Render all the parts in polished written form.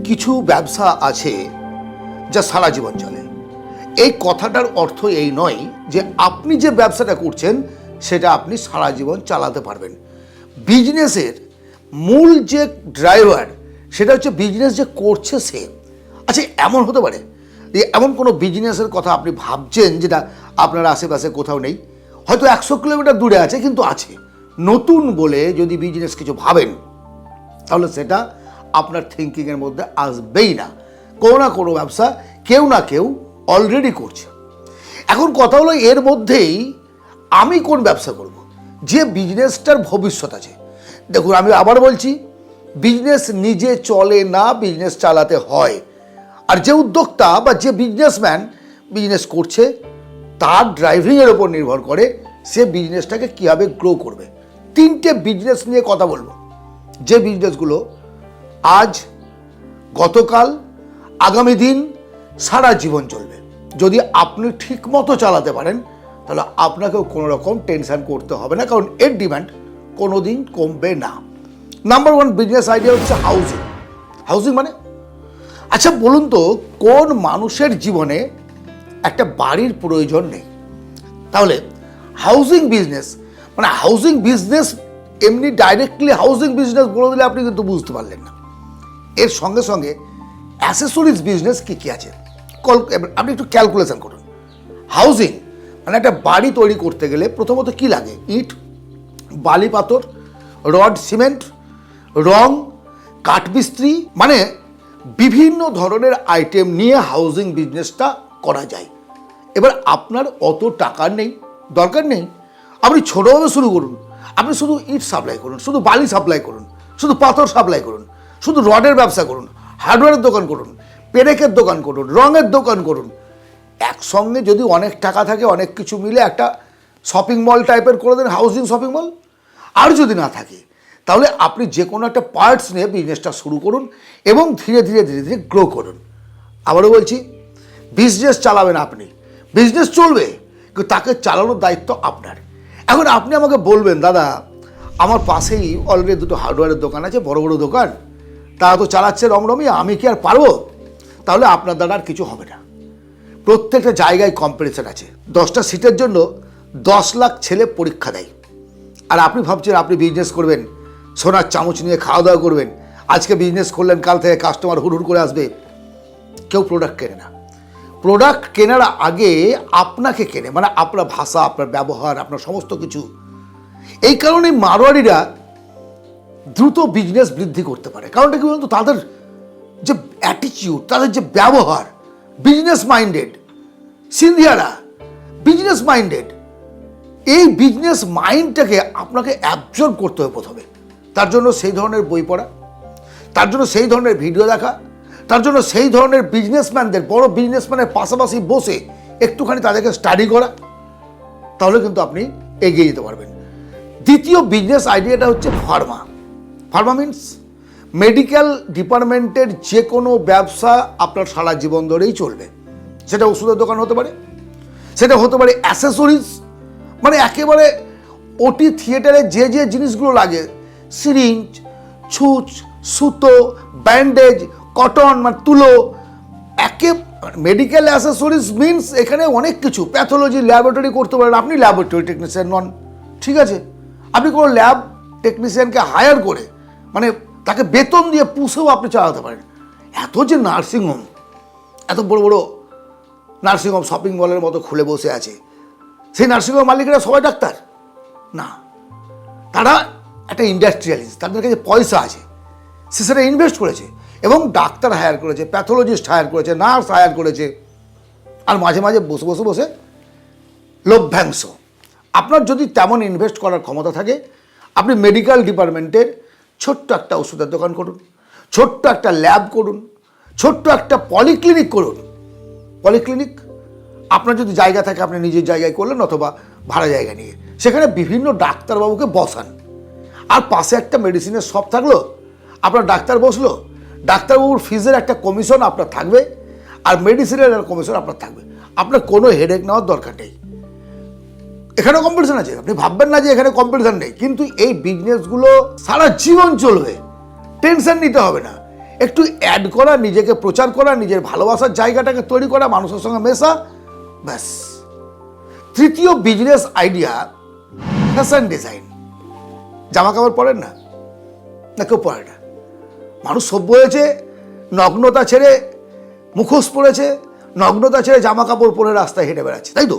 কিছু ব্যবসা আছে যা সারা জীবন চলে। এই কথাটার অর্থ এই নয় যে আপনি যে ব্যবসাটা করছেন সেটা আপনি সারা জীবন চালাতে পারবেন। বিজনেসের মূল যে ড্রাইভার সেটা হচ্ছে বিজনেস যে করছে সে। আচ্ছা, এমন হতে পারে যে এমন কোনো বিজনেসের কথা আপনি ভাবছেন যেটা আপনার আশেপাশে কোথাও নেই, হয়তো 100 কিলোমিটার দূরে আছে, কিন্তু আছে। নতুন বলে যদি বিজনেস কিছু ভাবেন তাহলে সেটা আপনার থিঙ্কিংয়ের মধ্যে আসবেই না। কোনো না কোনো ব্যবসা কেউ না কেউ অলরেডি করছে। এখন কথা হলো এর মধ্যেই আমি কোন ব্যবসা করব, যে বিজনেসটার ভবিষ্যৎ আছে। দেখুন, আমি আবার বলছি, বিজনেস নিজে চলে না, বিজনেস চালাতে হয়। আর যে উদ্যোক্তা বা যে বিজনেসম্যান বিজনেস করছে তার ড্রাইভিংয়ের ওপর নির্ভর করে সে বিজনেসটাকে কীভাবে গ্রো করবে। 3টে বিজনেস নিয়ে কথা বলবো, যে বিজনেসগুলো আজ, গতকাল, আগামী দিন সারা জীবন চলবে। যদি আপনি ঠিক মতো চালাতে পারেন তাহলে আপনাকেও কোনো রকম টেনশন করতে হবে না, কারণ এর ডিমান্ড কোনো দিন কমবে না। নাম্বার 1 বিজনেস আইডিয়া হচ্ছে হাউজিং। হাউজিং মানে, আচ্ছা বলুন তো, কোন মানুষের জীবনে একটা বাড়ির প্রয়োজন নেই? তাহলে হাউজিং বিজনেস মানে, হাউজিং বিজনেস এমনি ডাইরেক্টলি হাউজিং বিজনেস বলে দিলে আপনি কিন্তু বুঝতে পারলেন না। এর সঙ্গে সঙ্গে অ্যাসেসরিজ বিজনেস কী কী আছে আপনি একটু ক্যালকুলেশন করুন। হাউজিং মানে একটা বাড়ি তৈরি করতে গেলে প্রথমত কি লাগে? ইট, বালি, পাথর, রড, সিমেন্ট, রং, কাঠমিস্ত্রি, মানে বিভিন্ন ধরনের আইটেম নিয়ে হাউজিং বিজনেসটা করা যায়। এবার আপনার অত টাকার নেই, দরকার নেই, আপনি ছোটোভাবে শুরু করুন। আপনি শুধু ইট সাপ্লাই করুন, শুধু বালি সাপ্লাই করুন, শুধু পাথর সাপ্লাই করুন, শুধু রডের ব্যবসা করুন, হার্ডওয়্যারের দোকান করুন, পেরেকের দোকান করুন, রঙের দোকান করুন। একসঙ্গে যদি অনেক টাকা থাকে, অনেক কিছু মিলে একটা শপিং মল টাইপের করে দেন, হাউজিং শপিং মল। আর যদি না থাকে তাহলে আপনি যে কোনো একটা পার্টস নিয়ে বিজনেসটা শুরু করুন এবং ধীরে ধীরে ধীরে ধীরে গ্রো করুন। আবারও বলছি, বিজনেস চালাবেন আপনি, বিজনেস চলবে, কিন্তু তাকে চালানোর দায়িত্ব আপনার। এখন আপনি আমাকে বলবেন, দাদা আমার পাশেই অলরেডি 2টো হার্ডওয়্যারের দোকান আছে, বড় বড় দোকান, তারা তো চালাচ্ছে রমরমি, আমি কি আর পারবো? তাহলে আপনার দ্বারা আর কিছু হবে না। প্রত্যেকটা জায়গায় কম্পিটিশন আছে। 10টা সিটের জন্য 10 লাখ ছেলে পরীক্ষা দেয়। আর আপনি ভাবছেন আপনি বিজনেস করবেন, সোনার চামচ নিয়ে খাওয়া দাওয়া করবেন, আজকে বিজনেস করলেন, কাল থেকে কাস্টমার হুড় করে আসবে। কেউ প্রোডাক্ট কেনে না। প্রোডাক্ট কেনার আগে আপনাকে কেনে, মানে আপনার ভাষা, আপনার ব্যবহার, আপনার সমস্ত কিছু। এই কারণে মারোয়ারিরা দ্রুত বিজনেস বৃদ্ধি করতে পারে। কারণটা কি বলুন তো, তাদের যে অ্যাটিটিউড, তাদের যে ব্যবহার, বিজনেস মাইন্ডেড। সিন্ধিয়ারা বিজনেস মাইন্ডেড। এই বিজনেস মাইন্ডটাকে আপনাকে অ্যাবজর্ব করতে হবে প্রথমে। তার জন্য সেই ধরনের বই পড়া, তার জন্য সেই ধরনের ভিডিও দেখা, তার জন্য সেই ধরনের বিজনেসম্যানদের, বড় বিজনেসম্যানের পাশাপাশি বসে একটুখানি তাদেরকে স্টাডি করা, তাহলে কিন্তু আপনি এগিয়ে যেতে পারবেন। দ্বিতীয় বিজনেস আইডিয়াটা হচ্ছে ফার্মা। ফার্মা মিনস মেডিকেল ডিপার্টমেন্টের যে কোনো ব্যবসা আপনার সারা জীবন ধরেই চলবে। সেটা ওষুধের দোকান হতে পারে, সেটা হতে পারে অ্যাসেসরিজ, মানে একেবারে ওটি থিয়েটারে যে যে জিনিসগুলো লাগে, সিরিঞ্জ, ছুঁচ, সুতো, ব্যান্ডেজ, কটন, মানে তুলো, মেডিকেল অ্যাসেসরিজ মিনস এখানে অনেক কিছু। প্যাথোলজি, ল্যাবরেটরি করতে পারেন, আপনি ল্যাবরেটরি টেকনিশিয়ান নন, ঠিক আছে, আপনি কোনো ল্যাব টেকনিশিয়ানকে হায়ার করে, মানে তাকে বেতন দিয়ে পুষেও আপনি চালাতে পারেন। এত যে নার্সিংহোম, এত বড় বড় নার্সিংহোম শপিং মলের মতো খুলে বসে আছে, সেই নার্সিংহোম মালিকেরা সবাই ডাক্তার না, তারা একটা ইন্ডাস্ট্রিয়ালিস্ট। তাদের কাছে পয়সা আছে, সে সেটা ইনভেস্ট করেছে এবং ডাক্তার হায়ার করেছে, প্যাথোলজিস্ট হায়ার করেছে, নার্স হায়ার করেছে, আর মাঝে মাঝে বসে বসে বসে লভ্যাংশ। আপনার যদি তেমন ইনভেস্ট করার ক্ষমতা থাকে, আপনি মেডিকেল ডিপার্টমেন্টের ছোট্ট একটা ওষুধের দোকান করুন, ছোট্ট একটা ল্যাব করুন, ছোট্ট একটা পলিক্লিনিক করুন। পলিক্লিনিক আপনার যদি জায়গা থাকে আপনি নিজের জায়গায় করলেন, অথবা ভাড়া জায়গা নিয়ে সেখানে বিভিন্ন ডাক্তারবাবুকে বসান, আর পাশে একটা মেডিসিনের শপ থাকলো, আপনার ডাক্তার বসলো, ডাক্তারবাবুর ফিজের একটা কমিশন আপনার থাকবে, আর মেডিসিনের একটা কমিশন আপনার থাকবে। আপনার কোনো হেডেক নেওয়ার দরকার নেই। এখানেও কম্পিটিশন আছে, আপনি ভাববেন না যে এখানে কম্পিটিশন নেই, কিন্তু এই বিজনেসগুলো সারা জীবন চলবে, টেনশন নিতে হবে না। একটু অ্যাড করা, নিজেকে প্রচার করা, নিজের ভালোবাসার জায়গাটাকে তৈরি করা, মানুষের সঙ্গে মেশা, ব্যাস। তৃতীয় বিজনেস আইডিয়া, ফ্যাশন ডিজাইন। জামা কাপড় পরেন না? না, কেউ পরে না। মানুষ সভ্য হয়েছে, নগ্নতা ছেড়ে মুখোশ পরেছে, নগ্নতা ছেড়ে জামা কাপড় পরে রাস্তায় হেঁটে বেড়াচ্ছে, তাই তো?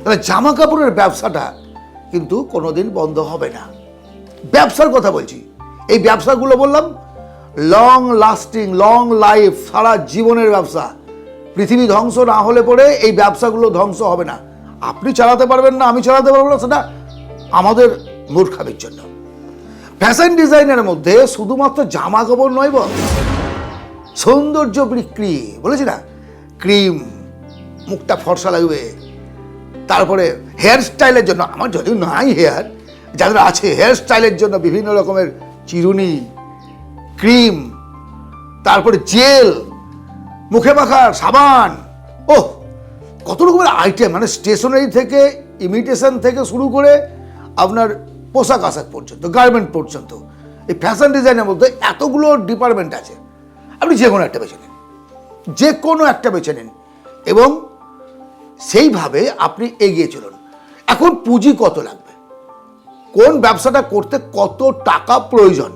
তাহলে জামা কাপড়ের ব্যবসাটা কিন্তু কোনোদিন বন্ধ হবে না। ব্যবসার কথা বলছি, এই ব্যবসাগুলো বললাম লং লাস্টিং, লং লাইফ, সারা জীবনের ব্যবসা। পৃথিবী ধ্বংস না হলে পরে এই ব্যবসাগুলো ধ্বংস হবে না। আপনি চালাতে পারবেন না, আমি চালাতে পারবো না, সেটা আমাদের মূর্খামির জন্য। ফ্যাশন ডিজাইনের মধ্যে শুধুমাত্র জামা কাপড় নয়, সৌন্দর্য বিক্রি, বলেছি না, ক্রিম, মুখটা ফর্সা লাগবে, তারপরে হেয়ার স্টাইলের জন্য, আমার যদিও নাই হেয়ার, যাদের আছে হেয়ার স্টাইলের জন্য বিভিন্ন রকমের চিরুনি, ক্রিম, তারপরে জেল, মুখে মাখার সাবান, ওহ কত রকমের আইটেম, মানে স্টেশনারি থেকে, ইমিটেশন থেকে শুরু করে আপনার পোশাক আশাক পর্যন্ত, গার্মেন্ট পর্যন্ত, এই ফ্যাশন ডিজাইনের মধ্যে এতগুলো ডিপার্টমেন্ট আছে। আপনি যে কোনো একটা বেছে নিন, যে কোনো একটা বেছে নিন এবং সেইভাবে আপনি এগিয়ে চলুন। এখন পুঁজি কত লাগবে, কোন ব্যবসাটা করতে কত টাকা প্রয়োজন,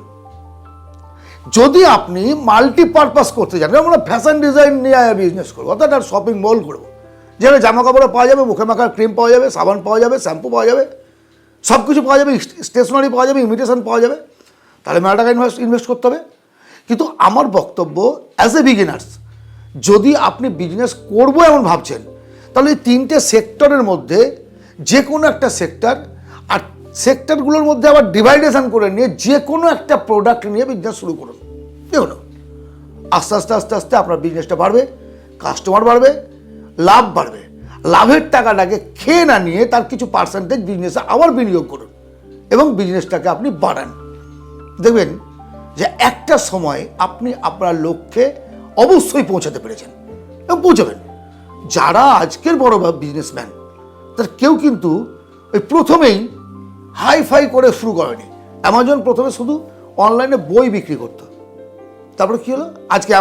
যদি আপনি মাল্টিপারপাস করতে চান, আমরা ফ্যাশন ডিজাইন নিয়ে বিজনেস করবো, অর্থাৎ একটা শপিং মল করবো, যেখানে জামা কাপড়ও পাওয়া যাবে, মুখে মাখার ক্রিম পাওয়া যাবে, সাবান পাওয়া যাবে, শ্যাম্পু পাওয়া যাবে, সব কিছু পাওয়া যাবে, স্টেশনারি পাওয়া যাবে, ইমিটেশন পাওয়া যাবে, তাহলে মেলা টাকা ইনভেস্ট করতে হবে। কিন্তু আমার বক্তব্য, অ্যাজ এ বিগিনার্স, যদি আপনি বিজনেস করবো এমন ভাবছেন, তাহলে এই তিনটে সেক্টরের মধ্যে যে কোনো একটা সেক্টর, আর সেক্টরগুলোর মধ্যে আবার ডিভাইডেশন করে নিয়ে যে কোনো একটা প্রোডাক্ট নিয়ে বিজনেস শুরু করুন। দেখুন, আস্তে আস্তে আস্তে আস্তে আপনার বিজনেসটা বাড়বে, কাস্টমার বাড়বে, লাভ বাড়বে। লাভের টাকাটাকে খেয়ে না নিয়ে তার কিছু পার্সেন্টেজ বিজনেসে আবার বিনিয়োগ করুন এবং বিজনেসটাকে আপনি বাড়ান। দেখবেন যে একটা সময় আপনি আপনার লক্ষ্যে অবশ্যই পৌঁছাতে পেরেছেন এবং পৌঁছাবেন। যারা আজকের বড় বিজনেসম্যান, তার কেউ কিন্তু ওই প্রথমেই হাই ফাই করে শুরু করেনি। অ্যামাজন প্রথমে শুধু অনলাইনে বই বিক্রি করত, তারপরে কী হলো, আজকে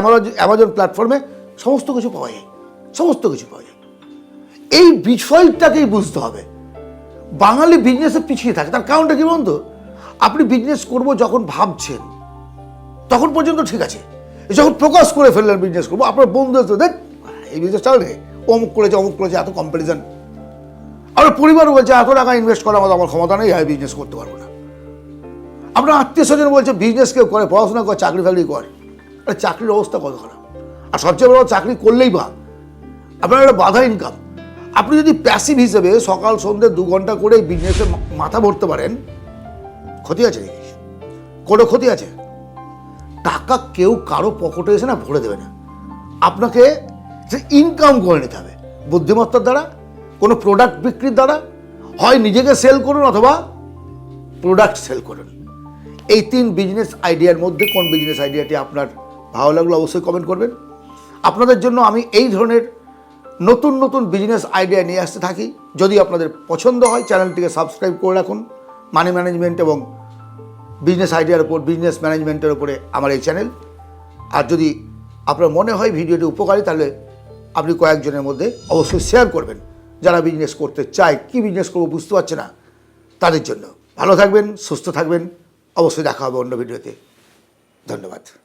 অ্যামাজন প্ল্যাটফর্মে সমস্ত কিছু পাওয়া যায়, সমস্ত কিছু পাওয়া যায়। এই বিষয়টাকেই বুঝতে হবে। বাঙালি বিজনেসে পিছিয়ে থাকে, তার কারণটা কি বলুন তো? আপনি বিজনেস করবো যখন ভাবছেন তখন পর্যন্ত ঠিক আছে, যখন প্রকাশ করে ফেললেন বিজনেস করবো, আপনার বন্ধু দেখ এই বিজনেস চালে, অমুক করেছে অমুক করেছে, এত কম্পারিজন, আপনার পরিবার বলছে এত টাকা ইনভেস্ট করার মতো আমার ক্ষমতা নেই, আমি বিজনেস করতে পারবো না। আপনার আত্মীয় স্বজন বলছে বিজনেস কেউ করে, পড়াশোনা করে, চাকরি ফাকরি করে, আরে চাকরির অবস্থা কত খারাপ। আর সবচেয়ে বড়, চাকরি করলেই বা আপনার একটা বাধা ইনকাম। আপনি যদি প্যাসিভ হিসেবে সকাল সন্ধ্যে 2 ঘন্টা করে বিজনেসে মাথা ভরতে পারেন, ক্ষতি আছে নাকি? কোনো ক্ষতি আছে? টাকা কেউ কারো পকেটে এসে না ভরে দেবে না, আপনাকে ইনকাম করে নিতে হবে বুদ্ধিমত্তার দ্বারা, কোনো প্রোডাক্ট বিক্রির দ্বারা। হয় নিজেকে সেল করুন অথবা প্রোডাক্ট সেল করুন। এই 3 বিজনেস আইডিয়ার মধ্যে কোন বিজনেস আইডিয়াটি আপনার ভালো লাগলো অবশ্যই কমেন্ট করবেন। আপনাদের জন্য আমি এই ধরনের নতুন নতুন বিজনেস আইডিয়া নিয়ে আসতে থাকি। যদি আপনাদের পছন্দ হয়, চ্যানেলটিকে সাবস্ক্রাইব করে রাখুন। মানি ম্যানেজমেন্ট এবং বিজনেস আইডিয়ার উপর, বিজনেস ম্যানেজমেন্টের উপরে আমার এই চ্যানেল। আর যদি আপনার মনে হয় ভিডিওটি উপকারী, তাহলে আপনি কয়েকজনের মধ্যে অবশ্যই শেয়ার করবেন, যারা বিজনেস করতে চায়, কি বিজনেস করবো বুঝতে পারছে না, তাদের জন্য। ভালো থাকবেন, সুস্থ থাকবেন, অবশ্যই দেখা হবে অন্য ভিডিওতে। ধন্যবাদ।